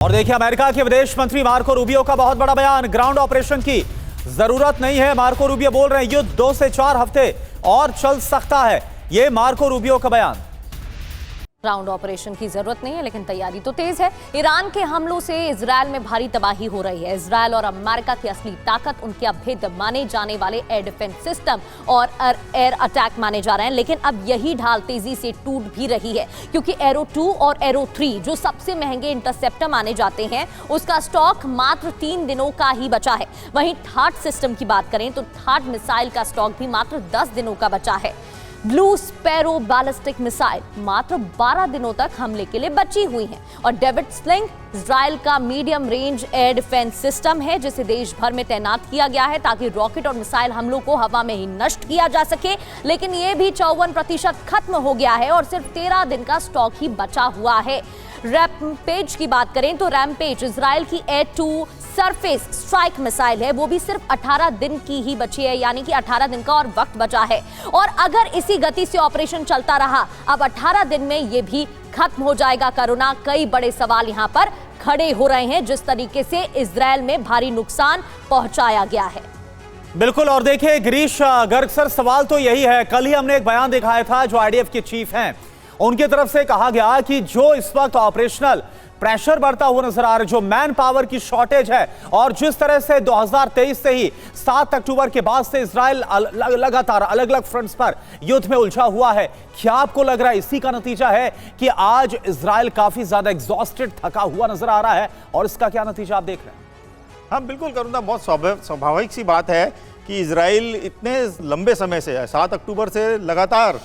और देखिए अमेरिका के विदेश मंत्री मार्को रूबियो का बहुत बड़ा बयान, ग्राउंड ऑपरेशन की जरूरत नहीं है। मार्को रूबियो बोल रहे हैं युद्ध 2 से 4 हफ्ते और चल सकता है। ये मार्को रूबियो का बयान। ग्राउंड ऑपरेशन की जरूरत नहीं है, लेकिन तैयारी तो तेज है। ईरान के हमलों से इजरायल में भारी तबाही हो रही है। इजरायल और अमेरिका की असली ताकत उनके अभेद्य माने जाने वाले एयर डिफेंस सिस्टम और एयर अटैक माने जा रहे हैं, लेकिन अब यही ढाल तेजी से टूट भी रही है, क्योंकि एरो 2 और एरो 3 जो सबसे महंगे इंटरसेप्टर माने जाते हैं, उसका स्टॉक मात्र 3 दिनों का ही बचा है। वहीं थाट सिस्टम की बात करें तो थाट मिसाइल का स्टॉक भी मात्र 10 दिनों का बचा है। ब्लू स्पैरो बैलिस्टिक मिसाइल मात्र 12 दिनों तक हमले के लिए बची हुई है। और डेविड स्लिंग इजराइल का medium range air defence system है, जिसे देश भर में तैनात किया गया है ताकि रॉकेट और मिसाइल हमलों को हवा में ही नष्ट किया जा सके। लेकिन यह भी 54% खत्म हो गया है और सिर्फ 13 दिन का स्टॉक ही बचा हुआ है। रैम्पेज की बात करें तो रैम्पेज इजराइल की एयर 2 सरफेस स्ट्राइक मिसाइल है, वो भी सिर्फ 18 दिन की ही बची है, यानी कि 18 दिन का और वक्त बचा है। और अगर इसी गति से ऑपरेशन चलता रहा, अब 18 दिन में ये भी खत्म हो जाएगा। कोरोना कई बड़े सवाल यहां पर खड़े हो रहे हैं, जिस तरीके से इजराइल में भारी नुकसान पहुंचाया गया है। बिल्कुल। और देखिए गिरीश गर्ग सर, सवाल तो यही है। कल ही हमने एक बयान दिखाया था जो आईडीएफ के चीफ हैं, उनकी तरफ से कहा गया कि जो इस वक्त ऑपरेशनल प्रेशर बढ़ता हुआ नजर आ रहा है, जो मैन पावर की शॉर्टेज है, और जिस तरह से 2023 से ही 7 अक्टूबर के बाद से इजराइल लगातार अलग अलग फ्रंट्स पर युद्ध में उलझा हुआ है, क्या आपको लग रहा है इसी का नतीजा है कि आज इजराइल काफी ज्यादा एग्जॉस्टेड, थका हुआ नजर आ रहा है, और इसका क्या नतीजा आप देख रहे हैं? हाँ बिल्कुल करुणा, बहुत स्वाभाविक सी बात है कि इजराइल इतने लंबे समय से 7 अक्टूबर से लगातार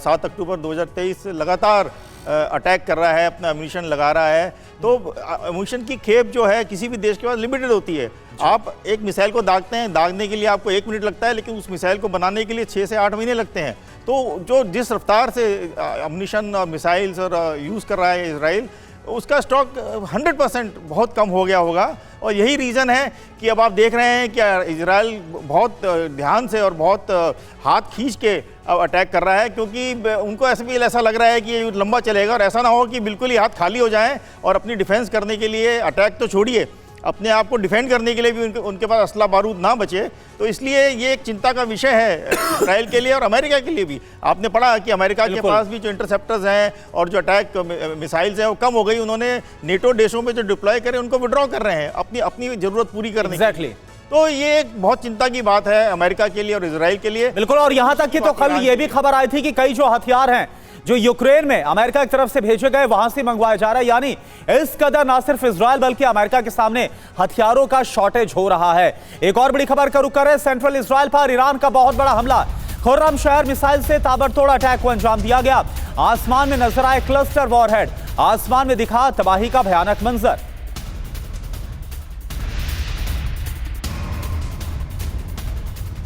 7 अक्टूबर 2023 से लगातार अटैक कर रहा है, अपना एम्यूनिशन लगा रहा है। तो एम्यूनिशन की खेप जो है किसी भी देश के पास लिमिटेड होती है। आप एक मिसाइल को दागते हैं, दागने के लिए आपको 1 मिनट लगता है, लेकिन उस मिसाइल को बनाने के लिए 6 से 8 महीने लगते हैं। तो जो जिस रफ्तार से एम्यूनिशन और मिसाइल्स और यूज़ कर रहा है इजराइल, उसका स्टॉक 100% बहुत कम हो गया होगा। और यही रीज़न है कि अब आप देख रहे हैं कि इजराइल बहुत ध्यान से और बहुत हाथ खींच के अब अटैक कर रहा है, क्योंकि उनको ऐसा लग रहा है कि ये युद्ध लंबा चलेगा और ऐसा ना हो कि बिल्कुल ही हाथ खाली हो जाएं और अपनी डिफेंस करने के लिए, अटैक तो छोड़िए, अपने आप को डिफेंड करने के लिए भी उनके पास असला बारूद ना बचे। तो इसलिए ये एक चिंता का विषय है इजराइल के लिए और अमेरिका के लिए भी। आपने पढ़ा कि अमेरिका के पास भी जो इंटरसेप्टर्स हैं और जो अटैक मिसाइल्स हैं वो कम हो गई। उन्होंने नेटो देशों में जो डिप्लॉय करे उनको विड्रॉ कर रहे हैं अपनी जरूरत पूरी करने के लिए। तो ये एक बहुत चिंता की बात है अमेरिका के लिए और इजराइल के लिए। बिल्कुल। और यहां तक कि तो कल ये भी खबर आई थी कि कई जो हथियार हैं जो यूक्रेन में अमेरिका की तरफ से भेजे गए, वहां से मंगवाया जा रहा है। यानी इस कदर ना सिर्फ इजराइल बल्कि अमेरिका के सामने हथियारों का शॉर्टेज हो रहा है। एक और बड़ी खबर का रुख करें, सेंट्रल इजराइल पर ईरान का बहुत बड़ा हमला। खुर्रम शहर मिसाइल से ताबड़तोड़ अटैक को अंजाम दिया गया। आसमान में नजर आए क्लस्टर वॉरहेड, आसमान में दिखा तबाही का भयानक मंजर।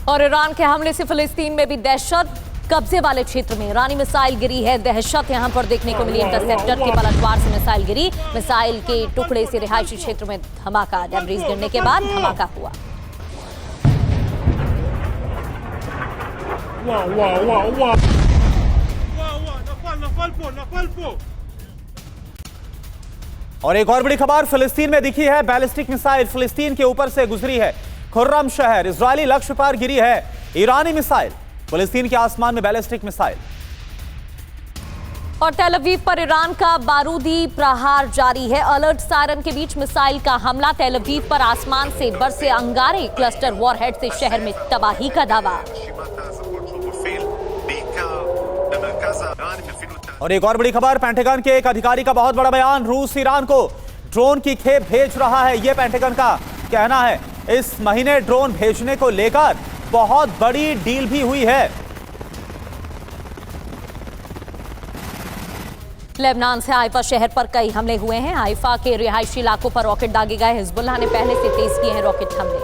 और ईरान के हमले से फिलिस्तीन में भी दहशत। कब्जे वाले क्षेत्र में ईरानी मिसाइल गिरी है, दहशत यहां पर देखने को मिली। इंटरसेप्टर के पलटवार से मिसाइल गिरी, मिसाइल के टुकड़े से रिहायशी क्षेत्र में धमाका। डेब्रीज गिरने के बाद धमाका हुआ। और एक और बड़ी खबर फिलिस्तीन में दिखी है, बैलिस्टिक मिसाइल फिलिस्तीन के ऊपर से गुजरी है। खुर्रम शहर इजरायली लक्ष्य पर गिरी है ईरानी मिसाइल, फिलिस्तीन के आसमान में बैलिस्टिक मिसाइल। और तेल अवीव पर ईरान का बारूदी प्रहार जारी है। अलर्ट सायरन के बीच मिसाइल का हमला। तेल अवीव पर आसमान से बरसे अंगारे, क्लस्टर वॉरहेड से शहर में तबाही का दावा। और एक और बड़ी खबर, पेंटागन के एक अधिकारी का बहुत बड़ा बयान, रूस ईरान को ड्रोन की खेप भेज रहा है, यह पेंटागन का कहना है। इस महीने ड्रोन भेजने को लेकर बहुत बड़ी डील भी हुई है। लेबनान से हाइफा शहर पर कई हमले हुए हैं। हाइफा के रिहायशी इलाकों पर रॉकेट दागे गए। हिजबुल्लाह ने पहले से तेज किए हैं रॉकेट हमले।